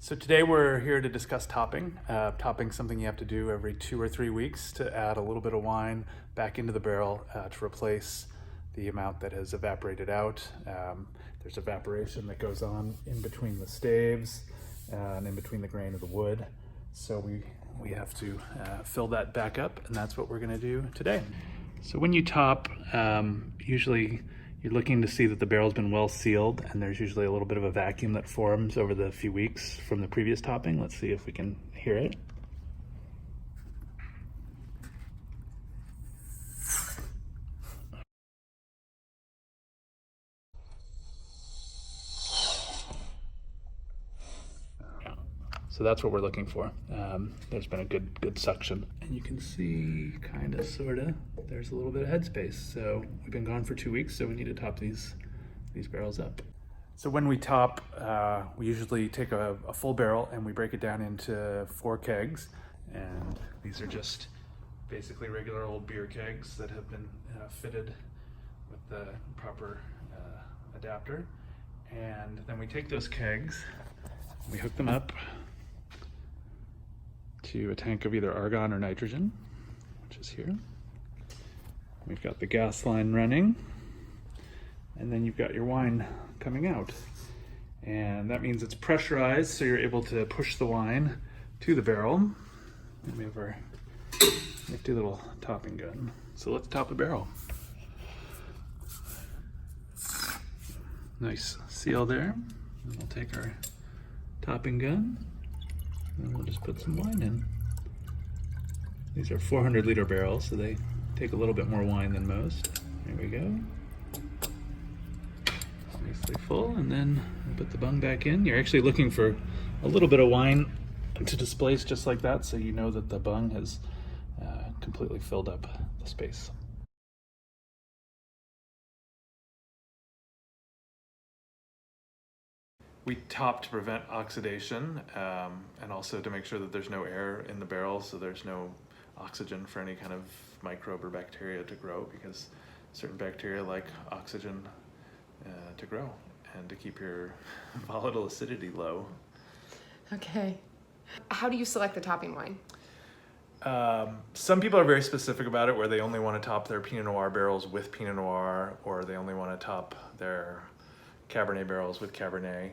So today we're here to discuss topping. Topping is something you have to do every 2 or 3 weeks to add a little bit of wine back into the barrel to replace the amount that has evaporated out. There's evaporation that goes on in between the staves and in between the grain of the wood. So we have to fill that back up, and that's what we're going to do today. So when you top, usually you're looking to see that the barrel's been well sealed, and there's usually a little bit of a vacuum that forms over the few weeks from the previous topping. Let's see if we can hear it. So that's what we're looking for. There's been a good suction. And you can see, kind of, sort of, there's a little bit of headspace. So we've been gone for 2 weeks, so we need to top these barrels up. So when we top, we usually take a full barrel and we break it down into 4 kegs. And these are just basically regular old beer kegs that have been fitted with the proper adapter. And then we take those kegs, we hook them up to a tank of either argon or nitrogen, which is here. We've got the gas line running, and then you've got your wine coming out. And that means it's pressurized, so you're able to push the wine to the barrel. And we have our nifty little topping gun. So let's top the barrel. Nice seal there. And we'll take our topping gun, and we'll just put some wine in. These are 400-liter barrels, so they take a little bit more wine than most. There we go. Nicely full, and then we'll put the bung back in. You're actually looking for a little bit of wine to displace just like that, so you know that the bung has completely filled up the space. We top to prevent oxidation and also to make sure that there's no air in the barrel, so there's no oxygen for any kind of microbe or bacteria to grow, because certain bacteria like oxygen to grow and to keep your volatile acidity low. Okay. How do you select the topping wine? Some people are very specific about it, where they only want to top their Pinot Noir barrels with Pinot Noir, or they only want to top their Cabernet barrels with Cabernet.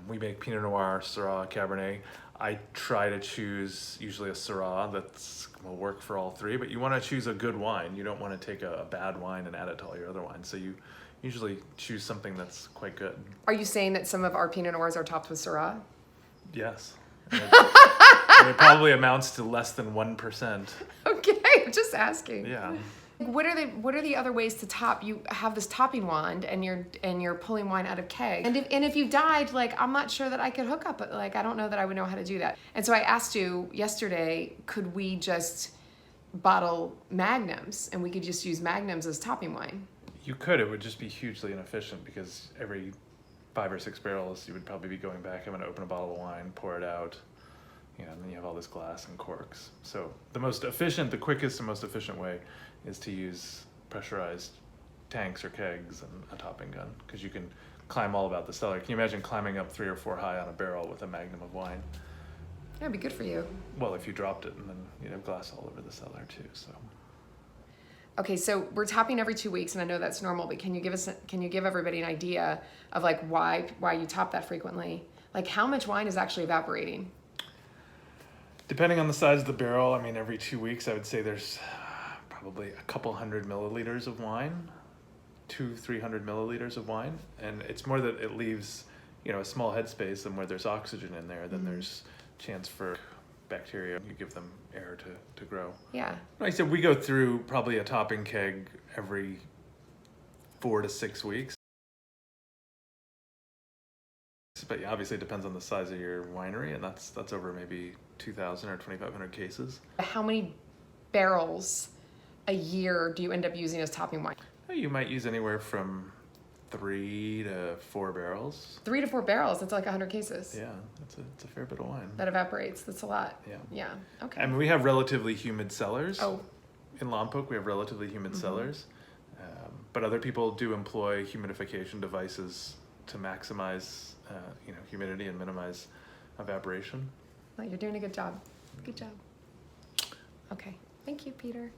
We make Pinot Noir, Syrah, Cabernet. I try to choose usually a Syrah that will work for all 3, but you want to choose a good wine. You don't want to take a bad wine and add it to all your other wines. So you usually choose something that's quite good. Are you saying that some of our Pinot Noirs are topped with Syrah? Yes. And it probably amounts to less than 1%. Okay, I'm just asking. Yeah. What are the other ways to top? You have this topping wand, and you're pulling wine out of keg. And if you died, like, I'm not sure that I could hook up. Like, I don't know that I would know how to do that. And so I asked you yesterday, could we just bottle magnums, and we could just use magnums as topping wine? You could. It would just be hugely inefficient, because every 5 or 6 barrels, you would probably be going back. I'm going to open a bottle of wine, pour it out, and then you have all this glass and corks. So the quickest and most efficient way is to use pressurized tanks or kegs and a topping gun, because you can climb all about the cellar. Can you imagine climbing up 3 or 4 high on a barrel with a magnum of wine? That'd be good for you. Well, if you dropped it, and then you'd have glass all over the cellar too. So. Okay, so we're topping every 2 weeks, and I know that's normal, but can you give everybody an idea of like why you top that frequently? Like, how much wine is actually evaporating? Depending on the size of the barrel, I mean, every 2 weeks, I would say there's probably a couple hundred milliliters of wine, 200-300 milliliters of wine, and it's more that it leaves, a small headspace, and where there's oxygen in there, then there's chance for bacteria. You give them air to grow. Yeah. Like I said, we go through probably a topping keg every 4 to 6 weeks. But yeah, obviously it depends on the size of your winery, and that's over maybe 2,000 or 2,500 cases. How many barrels a year do you end up using as topping wine? You might use anywhere from 3 to 4 barrels. 3 to 4 barrels, that's like 100 cases. Yeah, it's a fair bit of wine. That evaporates, that's a lot. Yeah. Yeah, okay. I mean, we have relatively humid cellars. Oh. In Lompoc, we have relatively humid cellars. But other people do employ humidification devices to maximize humidity and minimize evaporation. Well, you're doing a good job. Good job. Okay. Thank you, Peter.